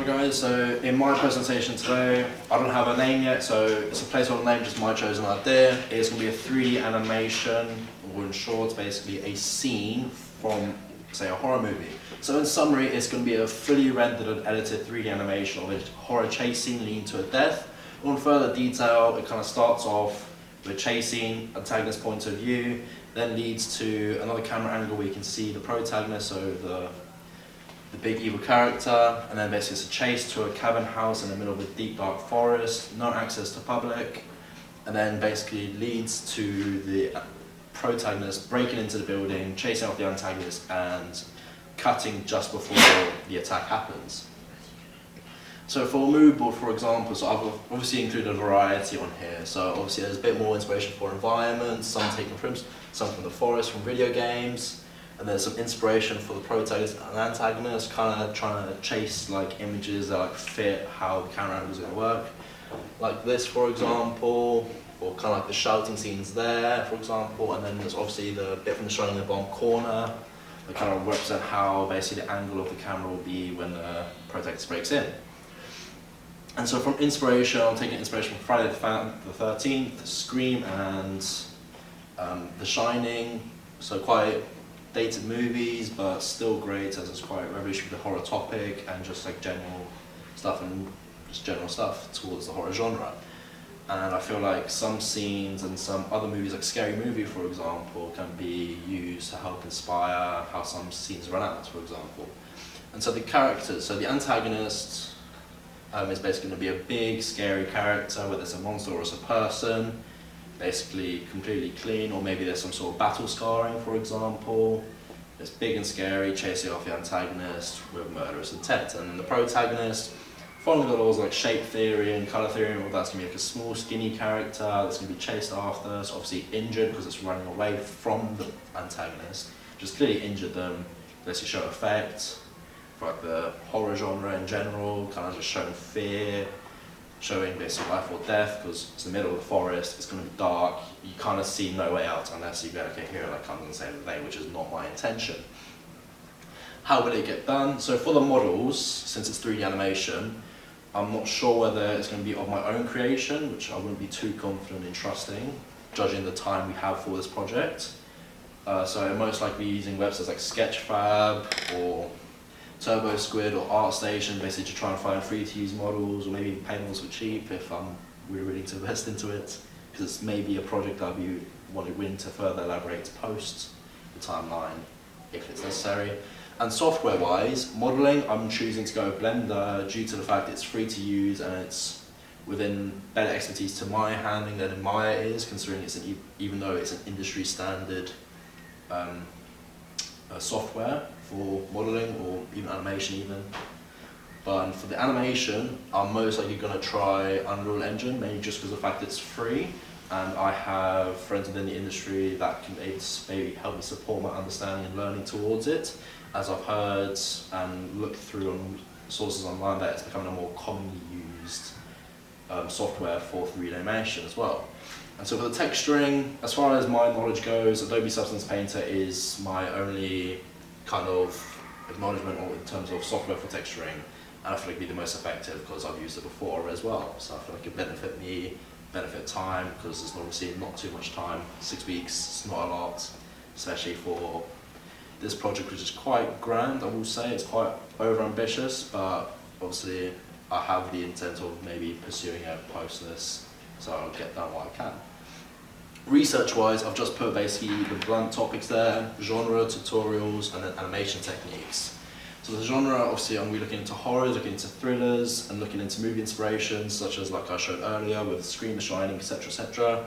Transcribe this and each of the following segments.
guys, so in my presentation today, I don't have a name yet, so it's a placeholder name, just my chosen idea. It's going to be a 3D animation, or in short, basically a scene from, say, a horror movie. So in summary, it's going to be a fully rendered and edited 3D animation of a horror chase scene leading to a death. Or in further detail, it kind of starts off with chase scene, antagonist point of view, then leads to another camera angle where you can see the protagonist, so the big evil character, and then basically it's a chase to a cabin house in the middle of a deep dark forest, no access to public, and then basically leads to the protagonist breaking into the building, chasing off the antagonist and cutting just before the attack happens. So for a mood board, for example, so I've obviously included a variety on here. So obviously there's a bit more inspiration for environments, some taken from some from the forest, from video games, and there's some inspiration for the protagonist and antagonist, kind of trying to chase like images that like fit how the camera angle is going to work. Like this, for example, or kind of like the shouting scenes there, for example, and then there's obviously the bit from the shot in the bottom corner that kind of represent how basically the angle of the camera will be when the protagonist breaks in. And so from inspiration, I'm taking inspiration from Friday the 13th, Scream, and The Shining. So quite dated movies, but still great as it's quite revolutionary with the horror topic and just like general stuff and just general stuff towards the horror genre. And I feel like some scenes and some other movies, like Scary Movie, for example, can be used to help inspire how some scenes run out, for example. And so the characters, so the antagonist is basically going to be a big, scary character, whether it's a monster or it's a person, basically completely clean, or maybe there's some sort of battle scarring, for example. It's big and scary, chasing off the antagonist with murderous intent. And then the protagonist, following the laws like shape theory and colour theory, well, that's going to be like a small, skinny character that's going to be chased after, so obviously injured because it's running away from the antagonist. Just clearly injured them, basically show effect. For like the horror genre in general, kind of just showing fear, showing basically life or death, because it's the middle of the forest, it's going to be dark, you kind of see no way out unless you go, okay, here like comes and save the day, which is not my intention. How will it get done? So for the models, since it's 3D animation, I'm not sure whether it's going to be of my own creation, which I wouldn't be too confident in trusting, judging the time we have for this project. So I'm most likely using websites like Sketchfab or Turbo Squid or ArtStation, basically to try and find free to use models, or maybe pay models for cheap if I'm really willing to invest into it, because it's maybe a project I'll be willing to further elaborate post the timeline if it's necessary. And software wise, modeling, I'm choosing to go with Blender due to the fact it's free to use and it's within better expertise to my handling than in Maya is, considering it's even though it's an industry standard software for modeling or even animation even. But for the animation, I'm most likely going to try Unreal Engine, mainly just because of the fact it's free, and I have friends within the industry that can maybe help me support my understanding and learning towards it, as I've heard and looked through on sources online that it's becoming a more commonly used software for 3D animation as well. And so for the texturing, as far as my knowledge goes, Adobe Substance Painter is my only kind of acknowledgement in terms of software for texturing, and I feel like it'd be the most effective because I've used it before as well. So I feel like it benefit me, benefit time, because there's obviously not too much time. 6 weeks, it's not a lot, especially for this project, which is quite grand, I will say. It's quite over-ambitious, but obviously I have the intent of maybe pursuing it post this, so I'll get done what I can. Research-wise, I've just put basically the blunt topics there, genre, tutorials, and then animation techniques. So the genre, obviously I'm looking into horrors, looking into thrillers, and looking into movie inspirations, such as like I showed earlier with Scream, The Shining, etc., etc.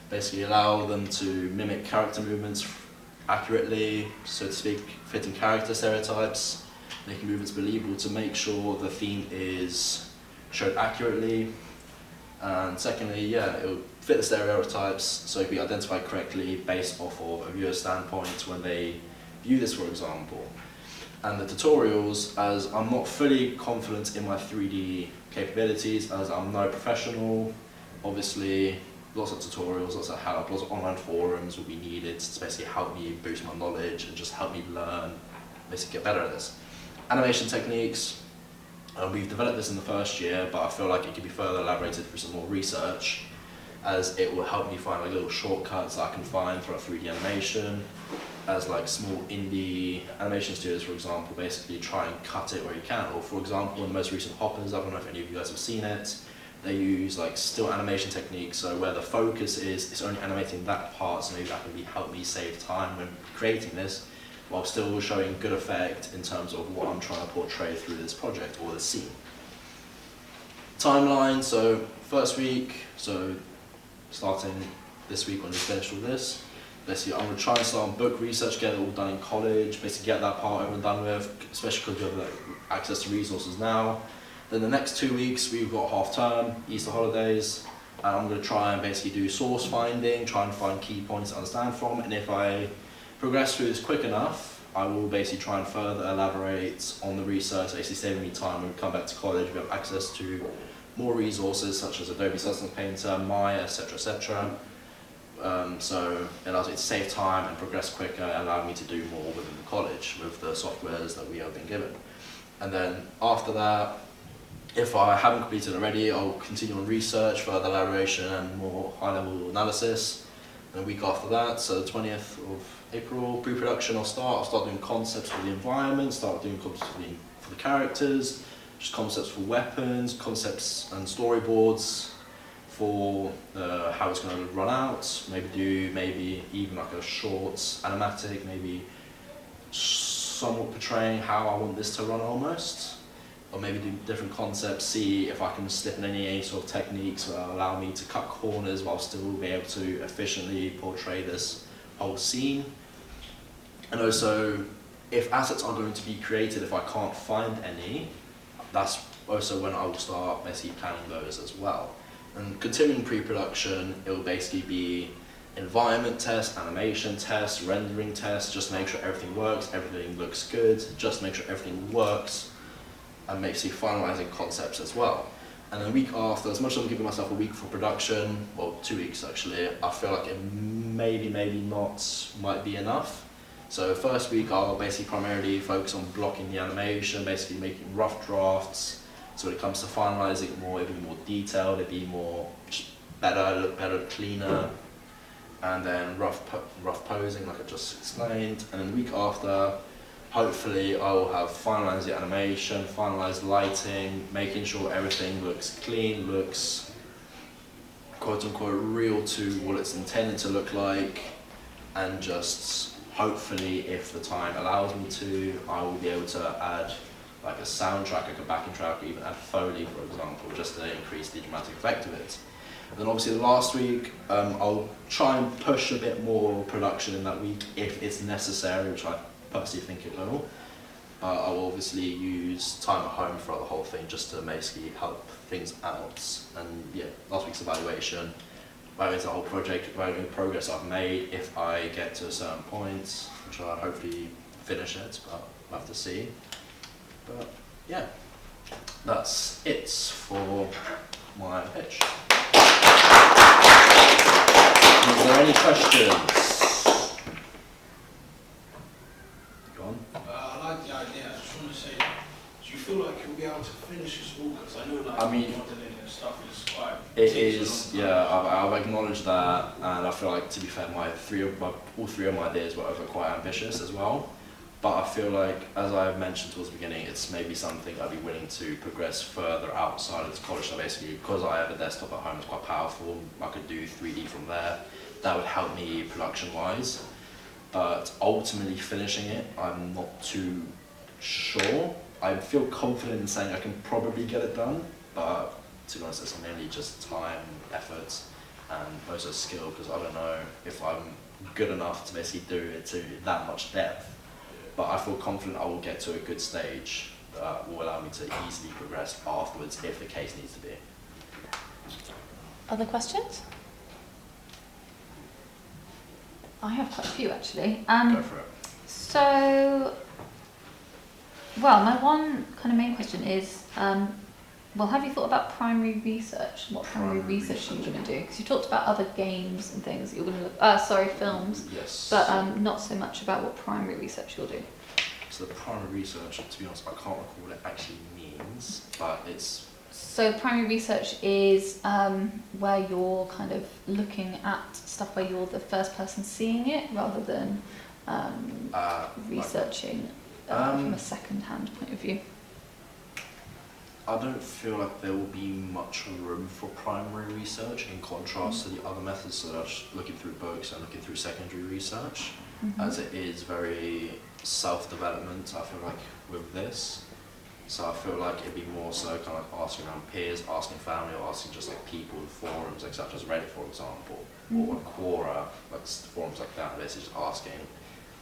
Basically allow them to mimic character movements accurately, so to speak, fitting character stereotypes, making movements believable to make sure the theme is showed accurately. And secondly, yeah, it will fit the stereotypes so it can be identified correctly based off of a viewer's standpoint when they view this, for example. And the tutorials, as I'm not fully confident in my 3D capabilities, as I'm no professional, obviously lots of tutorials, lots of help, lots of online forums will be needed to basically help me boost my knowledge and just help me learn, basically get better at this. Animation techniques, We've developed this in the first year, but I feel like it could be further elaborated through some more research, as it will help me find like little shortcuts I can find for a 3D animation, as like small indie animation studios, for example, basically try and cut it where you can. Or for example, in the most recent Hoppers, I don't know if any of you guys have seen it, they use like still animation techniques, so where the focus is, it's only animating that part, so maybe that can help me save time when creating this, while still showing good effect in terms of what I'm trying to portray through this project or this scene. Timeline, so first week, so starting this week when we finish all this, basically I'm going to try and start on book research, get it all done in college, basically get that part over and done with, especially because we have like, access to resources now. Then the next 2 weeks we've got half term, Easter holidays, and I'm going to try and basically do source finding, try and find key points to understand from, and if I progress through this quick enough, I will basically try and further elaborate on the research, basically saving me time when we come back to college. We have access to more resources such as Adobe Substance Painter, Maya, etc., etc. So it allows me to save time and progress quicker, and allow me to do more within the college with the softwares that we have been given. And then after that, if I haven't completed it already, I'll continue on research, further elaboration and more high-level analysis. And a week after that, so the 20th of April, pre-production I'll start doing concepts for the environment, start doing concepts for the characters, just concepts for weapons, concepts and storyboards for how it's going to run out, maybe even like a short animatic, maybe somewhat portraying how I want this to run almost, or maybe do different concepts, see if I can slip in any sort of techniques that will allow me to cut corners while still be able to efficiently portray this whole scene. And also, if assets are going to be created, if I can't find any, that's also when I will start basically planning those as well. And continuing pre-production, it will basically be environment tests, animation tests, rendering tests, just to make sure everything works, everything looks good, just to make sure everything works, and basically finalising concepts as well. And then a week after, as much as I'm giving myself a week for production, well 2 weeks actually, I feel like it maybe not might be enough. So first week I'll basically primarily focus on blocking the animation, basically making rough drafts, so when it comes to finalising it more, it'll be more detailed, it'll be more better, look better, cleaner, and then rough posing like I just explained. And then the week after, hopefully I will have finalised the animation, finalised lighting, making sure everything looks clean, looks quote unquote real to what it's intended to look like, and just hopefully, if the time allows me to, I will be able to add like a soundtrack, like a backing track, or even add Foley, for example, just to increase the dramatic effect of it. And then obviously the last week, I'll try and push a bit more production in that week if it's necessary, which I personally think it will. I will obviously use time at home throughout the whole thing just to basically help things out. And yeah, last week's evaluation, evaluate the whole project, evaluate the progress I've made. If I get to a certain point, which I'll hopefully finish it, but we'll have to see. But yeah, that's it for my pitch. Is there any questions? Go on. I like the idea. I just want to say, do you feel like you'll be able to finish this all? Because I know like modeling and stuff is quite... It is, yeah, I've acknowledged that, and I feel like, to be fair, all three of my ideas were quite ambitious as well. But I feel like, as I mentioned towards the beginning, it's maybe something I'd be willing to progress further outside of this college. So basically, because I have a desktop at home, it's quite powerful, I could do 3D from there. That would help me production-wise. But ultimately finishing it, I'm not too sure. I feel confident in saying I can probably get it done, but to be honest, it's mainly just time, effort, and also skill, because I don't know if I'm good enough to basically do it to that much depth. But I feel confident I will get to a good stage that will allow me to easily progress afterwards if the case needs to be. Other questions? I have quite a few actually. Go for it. So, well, my one kind of main question is, well, have you thought about primary research? What primary research are you going to do? Because you talked about other games and things that you're going to look, films. Yes. But not so much about what primary research you'll do. So the primary research, to be honest, I can't recall what it actually means. but it's... So primary research is where you're kind of looking at stuff where you're the first person seeing it rather than researching from a second-hand point of view. I don't feel like there will be much room for primary research in contrast to the other methods, so that's looking through books and looking through secondary research, as it is very self-development, I feel like, with this. So I feel like it'd be more so kind of like asking around peers, asking family, or asking just like people in forums, like such as Reddit, for example, or Quora, like forums like that, basically just asking,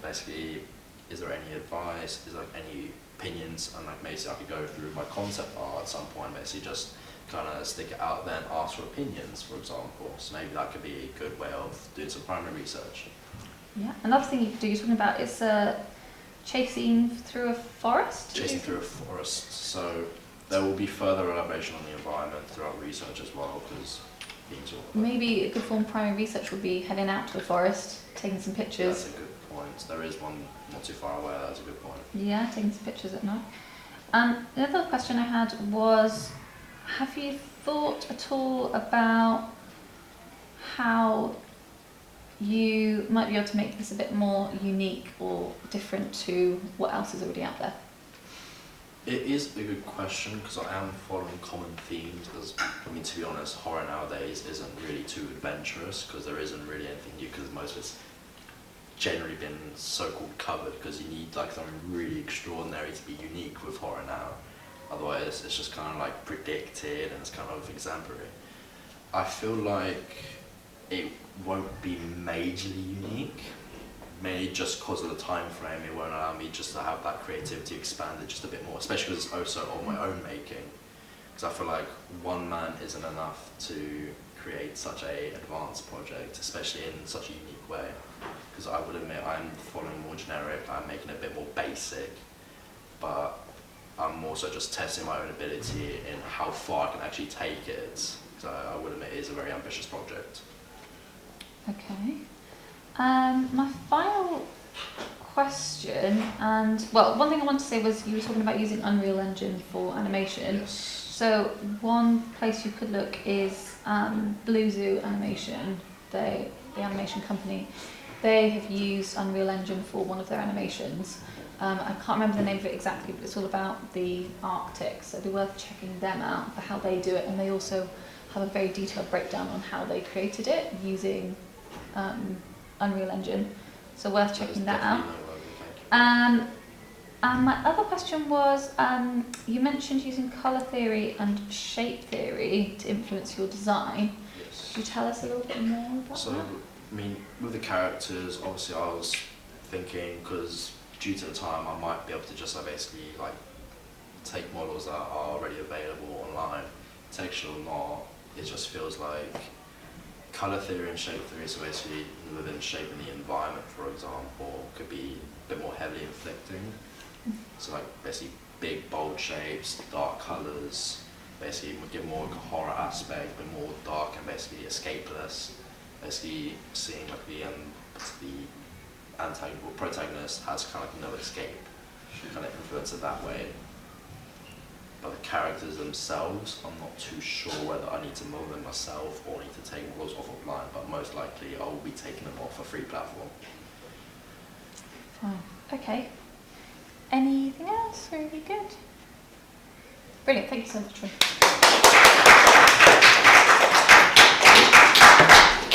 basically, is there any advice, is there any opinions, and like basically I could go through my concept art at some point, basically just kind of stick it out there and ask for opinions, for example. So maybe that could be a good way of doing some primary research. Yeah, another thing you could do, you're talking about, is chasing through a forest? Chasing through a forest. So there will be further elaboration on the environment throughout research as well, because maybe a good form of primary research would be heading out to a forest, taking some pictures. That's a good point. There is one not too far away, that's a good point. Yeah, taking some pictures at night. The other question I had was, have you thought at all about how you might be able to make this a bit more unique or different to what else is already out there? It is a good question, because I am following common themes, as, I mean, to be honest, horror nowadays isn't really too adventurous, because there isn't really anything new, because most of it's generally been so-called covered, because you need like something really extraordinary to be unique with horror now. Otherwise, it's just kind of like predicted, and it's kind of exemplary. I feel like it won't be majorly unique, mainly just because of the time frame. It won't allow me just to have that creativity expanded just a bit more, especially because it's also on my own making. Because I feel like one man isn't enough to create such a advanced project, especially in such a unique way. Because I would admit I'm following more generic, I'm making it a bit more basic, but I'm also just testing my own ability in how far I can actually take it. So I would admit it is a very ambitious project. Okay. My final question, and well, one thing I wanted to say was you were talking about using Unreal Engine for animation. Yes. So one place you could look is Blue Zoo Animation, the animation company. They have used Unreal Engine for one of their animations. I can't remember the name of it exactly, but it's all about the Arctic, so it'd be worth checking them out for how they do it, and they also have a very detailed breakdown on how they created it using Unreal Engine, so worth checking that out. And my other question was, you mentioned using colour theory and shape theory to influence your design. Yes. Could you tell us a little bit more about that? So, I mean, with the characters, obviously I was thinking, because due to the time I might be able to just basically like take models that are already available online, textual or not, it just feels like colour theory and shape theory, so basically within shaping the environment, for example, could be a bit more heavily inflicting. So like basically big bold shapes, dark colours, basically give more like a horror aspect, but more dark and basically escapeless. Basically seeing like the antagonist or protagonist has kind of like no escape, kind of influence it that way. But the characters themselves, I'm not too sure whether I need to model them myself or need to take models off offline, but most likely I will be taking them off a free platform. Fine. Okay. Anything else? Really good. Brilliant. Thank you so much, Troy.